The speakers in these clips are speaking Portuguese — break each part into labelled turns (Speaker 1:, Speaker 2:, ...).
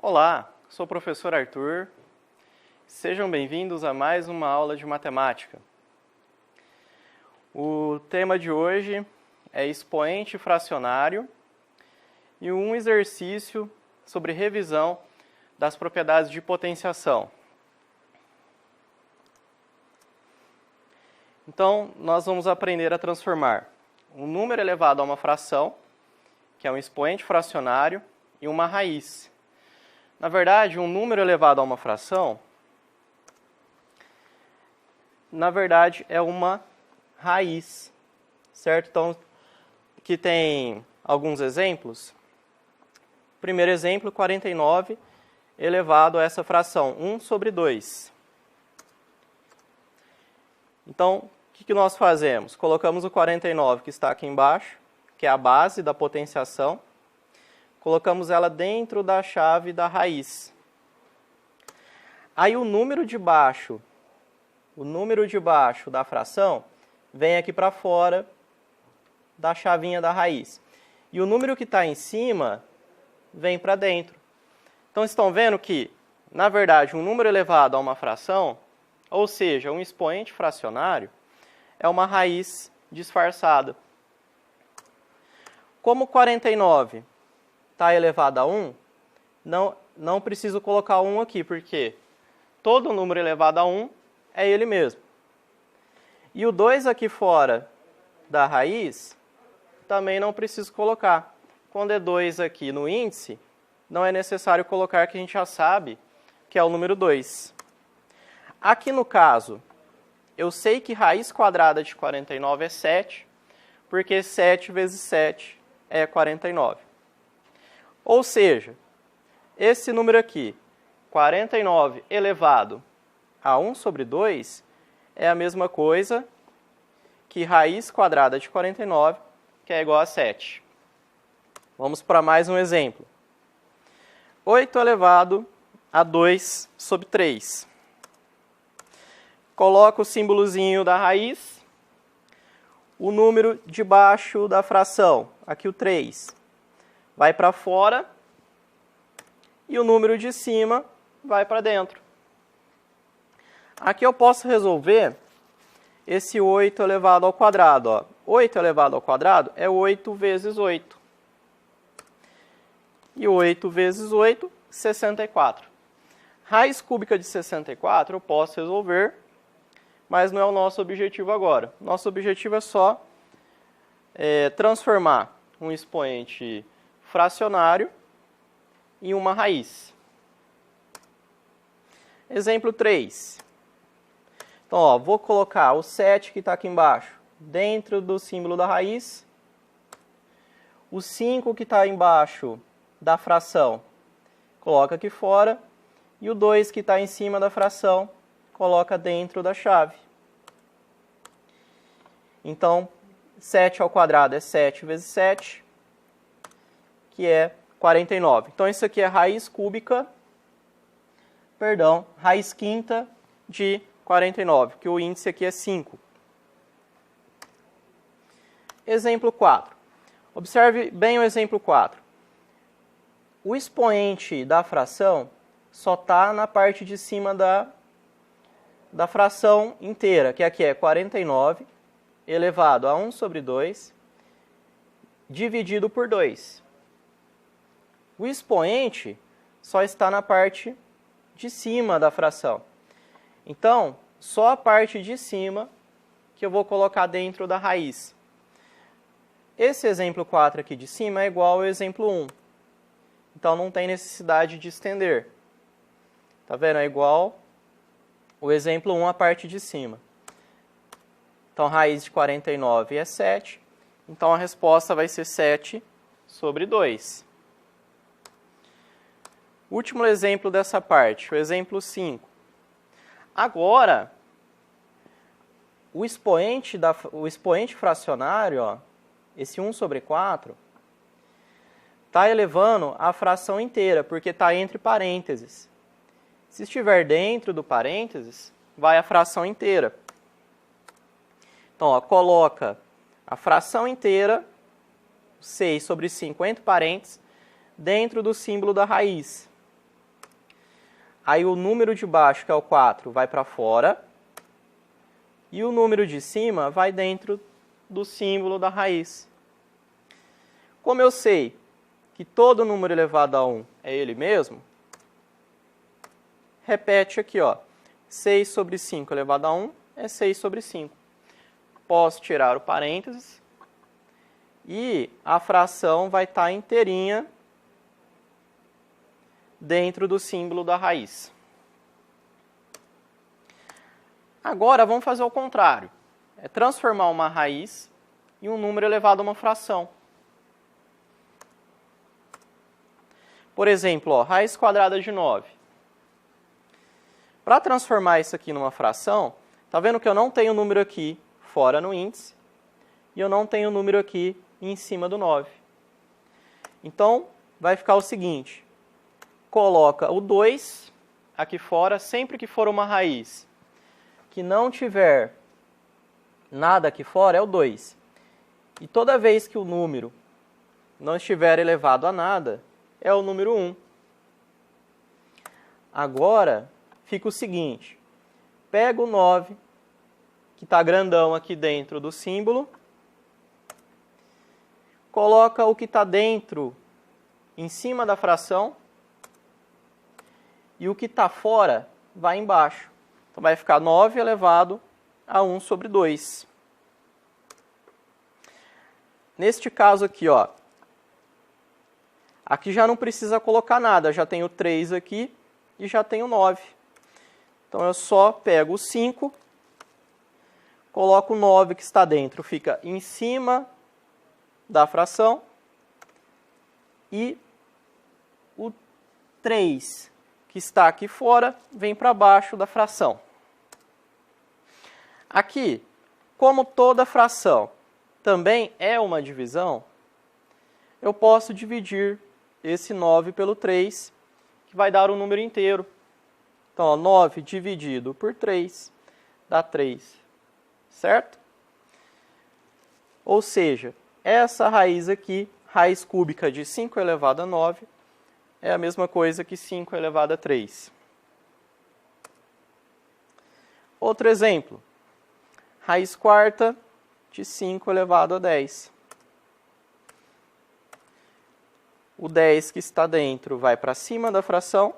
Speaker 1: Olá, sou o professor Arthur. Sejam bem-vindos a mais uma aula de matemática. O tema de hoje é expoente fracionário e um exercício sobre revisão das propriedades de potenciação. Então, nós vamos aprender a transformar um número elevado a uma fração, que é um expoente fracionário, em uma raiz. Na verdade, um número elevado a uma fração, na verdade, é uma raiz, certo? Então, aqui tem alguns exemplos. Primeiro exemplo, 49 elevado a essa fração, 1 sobre 2. Então, o que nós fazemos? Colocamos o 49 que está aqui embaixo, que é a base da potenciação. Colocamos ela dentro da chave da raiz. Aí o número de baixo da fração vem aqui para fora da chavinha da raiz. E o número que está em cima vem para dentro. Então, estão vendo que, na verdade, um número elevado a uma fração, ou seja, um expoente fracionário, é uma raiz disfarçada. Como 49 está elevado a 1, não preciso colocar 1 aqui, porque todo número elevado a 1 é ele mesmo. E o 2 aqui fora da raiz, também não preciso colocar. Quando é 2 aqui no índice, não é necessário colocar, que a gente já sabe que é o número 2. Aqui no caso, eu sei que raiz quadrada de 49 é 7, porque 7 vezes 7 é 49. Ou seja, esse número aqui, 49 elevado a 1 sobre 2, é a mesma coisa que raiz quadrada de 49, que é igual a 7. Vamos para mais um exemplo. 8 elevado a 2 sobre 3. Coloco o símbolozinho da raiz, o número de baixo da fração, aqui o 3, vai para fora e o número de cima vai para dentro. Aqui eu posso resolver esse 8 elevado ao quadrado. Ó. 8 elevado ao quadrado é 8 vezes 8. E 8 vezes 8, 64. Raiz cúbica de 64 eu posso resolver, mas não é o nosso objetivo agora. Nosso objetivo é só transformar um expoente fracionário em uma raiz. Exemplo 3. Então, ó, vou colocar o 7 que está aqui embaixo dentro do símbolo da raiz. O 5 que está embaixo da fração, coloca aqui fora. E o 2 que está em cima da fração, coloca dentro da chave. Então, 7 ao quadrado é 7 vezes 7, que é 49. Então, isso aqui é raiz quinta de 49, que o índice aqui é 5. Exemplo 4. Observe bem o exemplo 4. O expoente da fração só está na parte de cima da fração inteira, que aqui é 49 elevado a 1 sobre 2, dividido por 2. O expoente só está na parte de cima da fração. Então, só a parte de cima que eu vou colocar dentro da raiz. Esse exemplo 4 aqui de cima é igual ao exemplo 1. Então, não tem necessidade de estender. Tá vendo? É igual o exemplo 1 a parte de cima. Então, raiz de 49 é 7. Então, a resposta vai ser 7 sobre 2. Último exemplo dessa parte, o exemplo 5. Agora, o expoente fracionário, ó, esse 1 sobre 4, está elevando a fração inteira, porque está entre parênteses. Se estiver dentro do parênteses, vai a fração inteira. Então, ó, coloca a fração inteira, 6 sobre 5 entre parênteses, dentro do símbolo da raiz. Aí o número de baixo, que é o 4, vai para fora. E o número de cima vai dentro do símbolo da raiz. Como eu sei que todo número elevado a 1 é ele mesmo, repete aqui, ó. 6 sobre 5 elevado a 1 é 6 sobre 5. Posso tirar o parênteses e a fração vai estar inteirinha dentro do símbolo da raiz. Agora vamos fazer o contrário. É transformar uma raiz em um número elevado a uma fração. Por exemplo, ó, raiz quadrada de 9. Para transformar isso aqui numa fração, tá vendo que eu não tenho número aqui fora no índice e eu não tenho número aqui em cima do 9. Então, vai ficar o seguinte. Coloca o 2 aqui fora, sempre que for uma raiz que não tiver nada aqui fora, é o 2. E toda vez que o número não estiver elevado a nada, é o número 1. Agora, fica o seguinte. Pega o 9, que está grandão aqui dentro do símbolo, coloca o que está dentro em cima da fração, e o que está fora vai embaixo. Então, vai ficar 9 elevado a 1 sobre 2. Neste caso aqui, ó, aqui já não precisa colocar nada. Já tenho 3 aqui e já tenho 9. Então, eu só pego o 5, coloco o 9 que está dentro, fica em cima da fração. E o 3 que está aqui fora, vem para baixo da fração. Aqui, como toda fração também é uma divisão, eu posso dividir esse 9 pelo 3, que vai dar um número inteiro. Então, ó, 9 dividido por 3 dá 3, certo? Ou seja, essa raiz aqui, raiz cúbica de 5 elevado a 9, é a mesma coisa que 5 elevado a 3. Outro exemplo. Raiz quarta de 5 elevado a 10. O 10 que está dentro vai para cima da fração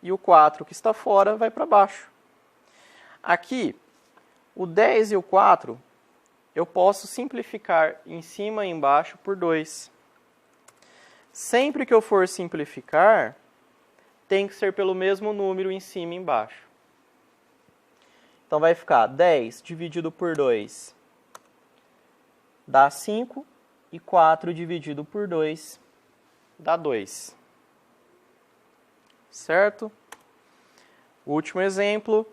Speaker 1: e o 4 que está fora vai para baixo. Aqui, o 10 e o 4, eu posso simplificar em cima e embaixo por 2. Sempre que eu for simplificar, tem que ser pelo mesmo número em cima e embaixo. Então, vai ficar 10 dividido por 2 dá 5 e 4 dividido por 2 dá 2. Certo? Último exemplo,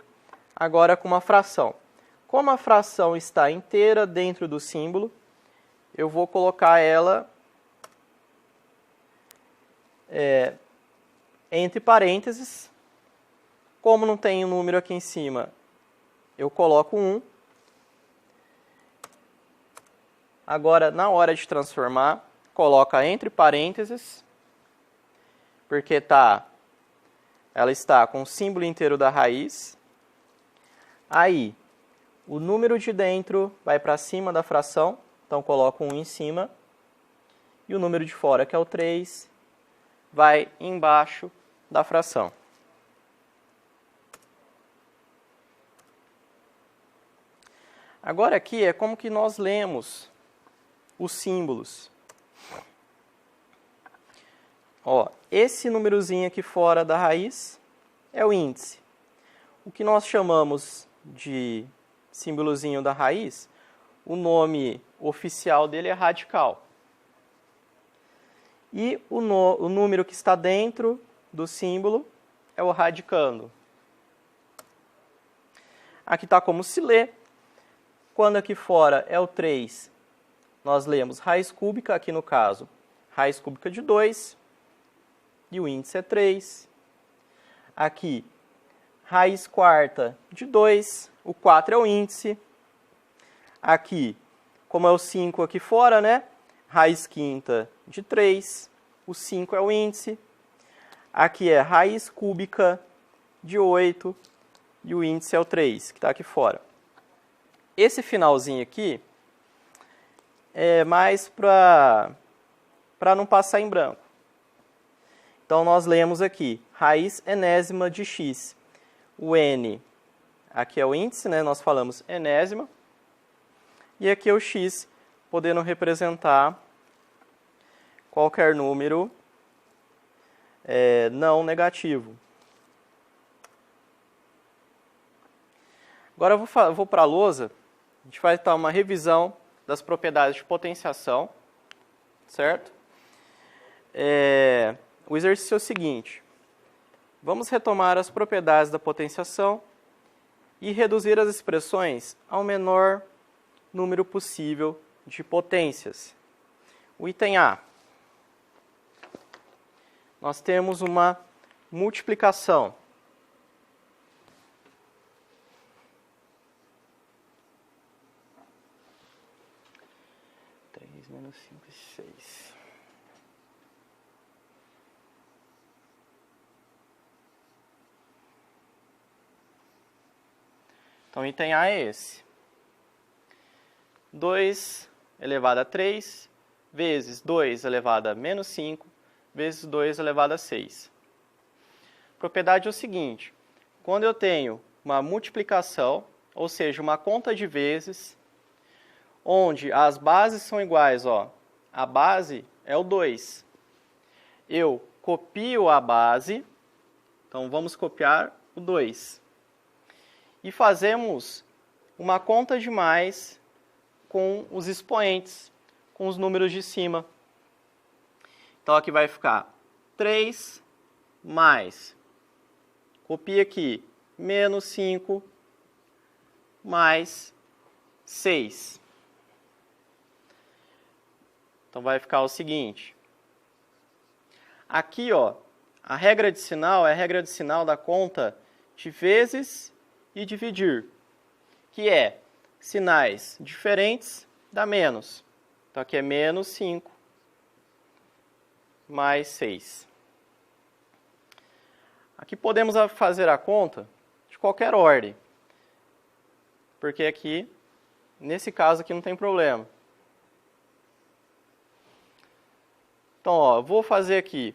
Speaker 1: agora com uma fração. Como a fração está inteira dentro do símbolo, eu vou colocar ela entre parênteses. Como não tem um número aqui em cima, eu coloco 1. Agora, na hora de transformar, coloca entre parênteses, porque ela está com o símbolo inteiro da raiz. Aí, o número de dentro vai para cima da fração, então coloco 1 em cima. E o número de fora, que é o 3, vai embaixo da fração. Agora aqui é como que nós lemos os símbolos. Ó, esse númerozinho aqui fora da raiz é o índice. O que nós chamamos de símbolozinho da raiz, o nome oficial dele é radical. E o número que está dentro do símbolo é o radicando. Aqui está como se lê. Quando aqui fora é o 3, nós lemos raiz cúbica, aqui no caso, raiz cúbica de 2, e o índice é 3. Aqui, raiz quarta de 2, o 4 é o índice. Aqui, como é o 5 aqui fora, né? Raiz quinta de 3, o 5 é o índice. Aqui é raiz cúbica de 8 e o índice é o 3, que está aqui fora. Esse finalzinho aqui é mais para não passar em branco. Então, nós lemos aqui, raiz enésima de x. O n, aqui é o índice, né? Nós falamos enésima. E aqui é o x, podendo representar qualquer número não negativo. Agora eu vou para a lousa, a gente vai dar uma revisão das propriedades de potenciação, certo? O exercício é o seguinte, vamos retomar as propriedades da potenciação e reduzir as expressões ao menor número possível de potências. O item A. Nós temos uma multiplicação. Menos 5 e 6. Então, o item A é esse. 2 elevado a 3 vezes 2 elevado a menos 5 vezes 2 elevado a 6. A propriedade é o seguinte, quando eu tenho uma multiplicação, ou seja, uma conta de vezes, onde as bases são iguais, a base é o 2. Eu copio a base, então vamos copiar o 2. E fazemos uma conta de mais com os expoentes, com os números de cima. Então aqui vai ficar 3 mais, copia aqui, menos 5 mais 6. Então, vai ficar o seguinte. Aqui, a regra adicional é a regra adicional da conta de vezes e dividir, que é sinais diferentes dá menos. Então, aqui é menos 5 mais 6. Aqui podemos fazer a conta de qualquer ordem, porque aqui, nesse caso aqui, não tem problema. Então, eu vou fazer aqui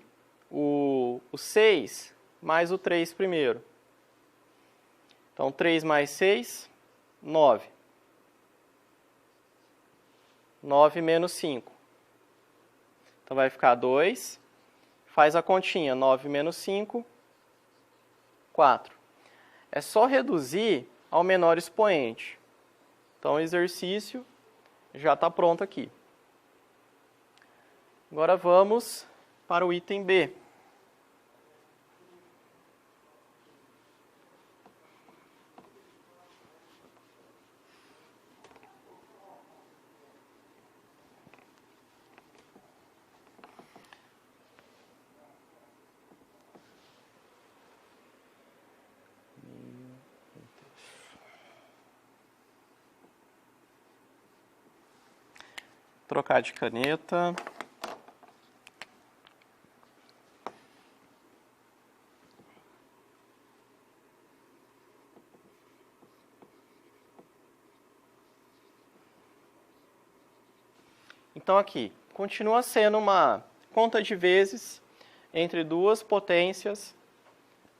Speaker 1: o 6 mais o 3 primeiro. Então, 3 mais 6, 9. 9 menos 5. Então, vai ficar 2. Faz a continha, 9 menos 5, 4. É só reduzir ao menor expoente. Então, o exercício já está pronto aqui. Agora vamos para o item B. Trocar de caneta. Então, aqui, continua sendo uma conta de vezes entre duas potências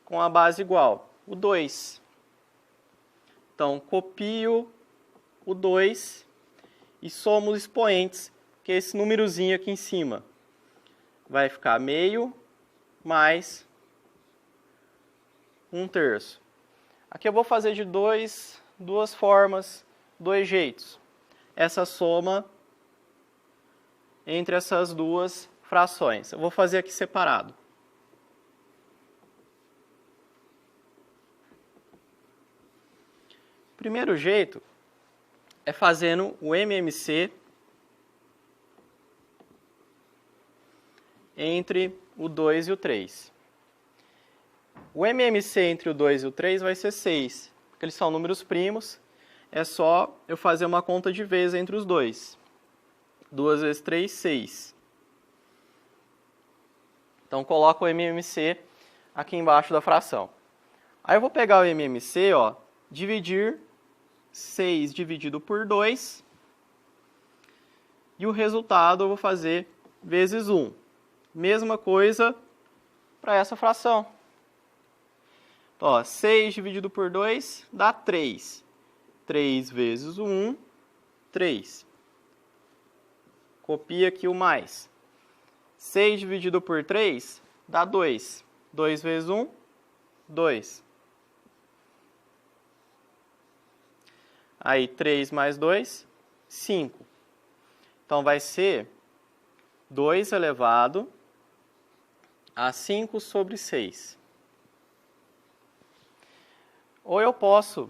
Speaker 1: com a base igual, o 2. Então, copio o 2 e somo os expoentes, que é esse númerozinho aqui em cima. Vai ficar meio mais 1/3. Aqui eu vou fazer de duas formas, dois jeitos. Essa soma entre essas duas frações. Eu vou fazer aqui separado. O primeiro jeito é fazendo o MMC entre o 2 e o 3. O MMC entre o 2 e o 3 vai ser 6, porque eles são números primos. É só eu fazer uma conta de vezes entre os dois. 2 vezes 3, 6. Então, coloco o MMC aqui embaixo da fração. Aí eu vou pegar o MMC, ó, dividir 6 dividido por 2, e o resultado eu vou fazer vezes 1. Mesma coisa para essa fração. Então, ó, 6 dividido por 2 dá 3. 3 vezes o 1, 3. Copia aqui o mais. 6 dividido por 3 dá 2. 2 vezes 1, 2. Aí 3 mais 2, 5. Então vai ser 2 elevado a 5 sobre 6. Ou eu posso,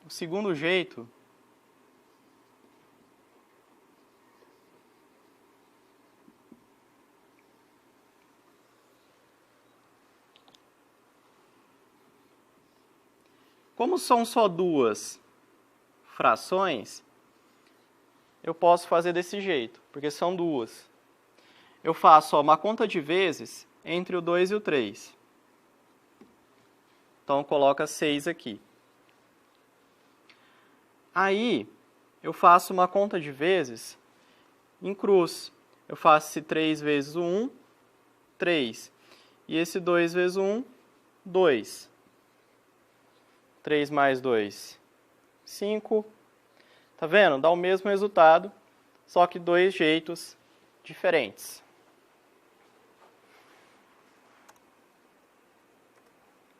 Speaker 1: o segundo jeito, como são só duas frações, eu posso fazer desse jeito, porque são duas. Eu faço uma conta de vezes entre o 2 e o 3. Então, coloca 6 aqui. Aí, eu faço uma conta de vezes em cruz. Eu faço esse 3 vezes o 1, 3. E esse 2 vezes o 1, 2. 3 mais 2, 5. Tá vendo? Dá o mesmo resultado, só que dois jeitos diferentes.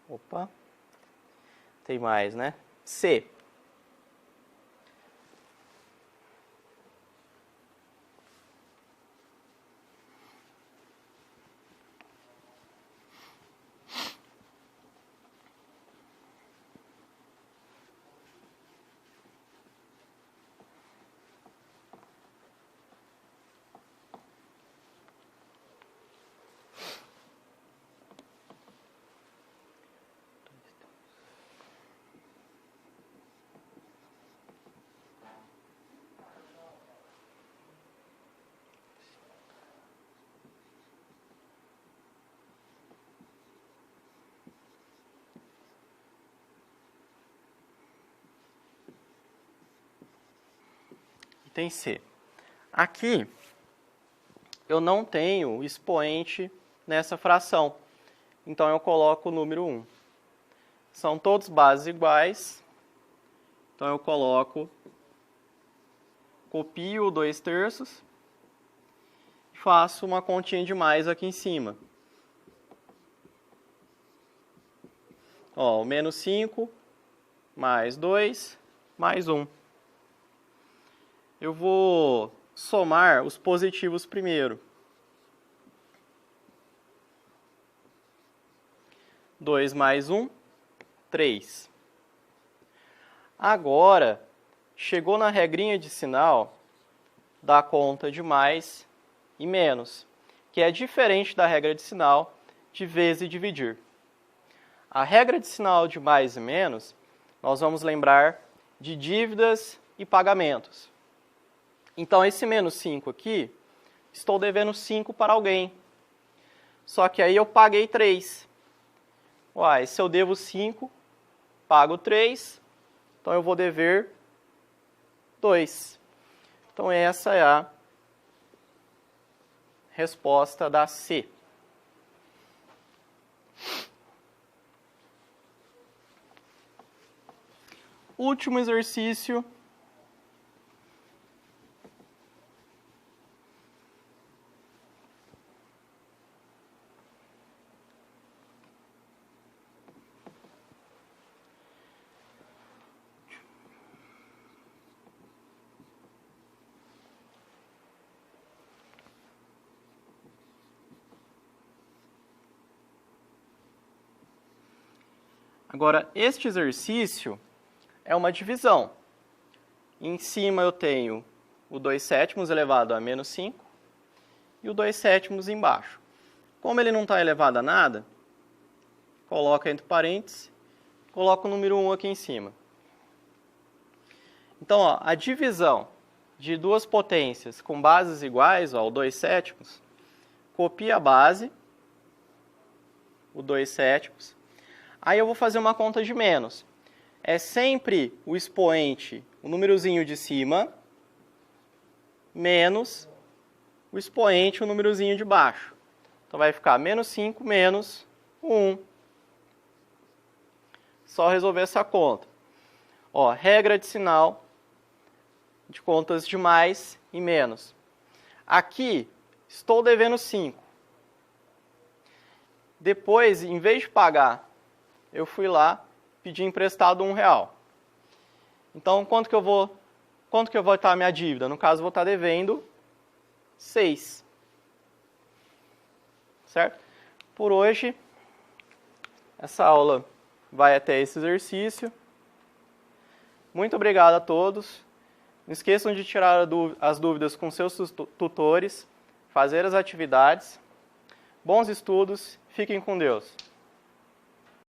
Speaker 1: Opa. Tem mais, né? C. Item C. Aqui, eu não tenho expoente nessa fração. Então, eu coloco o número 1. São todos bases iguais. Então, eu copio o 2/3 e faço uma continha de mais aqui em cima. Ó, o menos 5, mais 2, mais 1. Eu vou somar os positivos primeiro. 2 mais 1, 3. Agora, chegou na regrinha de sinal da conta de mais e menos, que é diferente da regra de sinal de vezes e dividir. A regra de sinal de mais e menos, nós vamos lembrar de dívidas e pagamentos. Então, esse menos 5 aqui, estou devendo 5 para alguém. Só que aí eu paguei 3. Uai, se eu devo 5, pago 3, então eu vou dever 2. Então, essa é a resposta da C. Último exercício. Agora, este exercício é uma divisão. Em cima eu tenho o 2/7 elevado a menos 5 e o 2/7 embaixo. Como ele não está elevado a nada, coloca entre parênteses, coloca o número 1 aqui em cima. Então, ó, a divisão de duas potências com bases iguais, ó, o 2/7, copia a base, o 2/7. Aí eu vou fazer uma conta de menos. É sempre o expoente, o númerozinho de cima, menos o expoente, o númerozinho de baixo. Então vai ficar menos 5 menos 1. Só resolver essa conta. Ó, regra de sinal de contas de mais e menos. Aqui, estou devendo 5. Depois, em vez de pagar, eu fui lá, pedi emprestado R$1. Então, quanto que eu vou estar a minha dívida? No caso, eu vou estar devendo 6. Certo? Por hoje, essa aula vai até esse exercício. Muito obrigado a todos. Não esqueçam de tirar as dúvidas com seus tutores, fazer as atividades. Bons estudos, fiquem com Deus.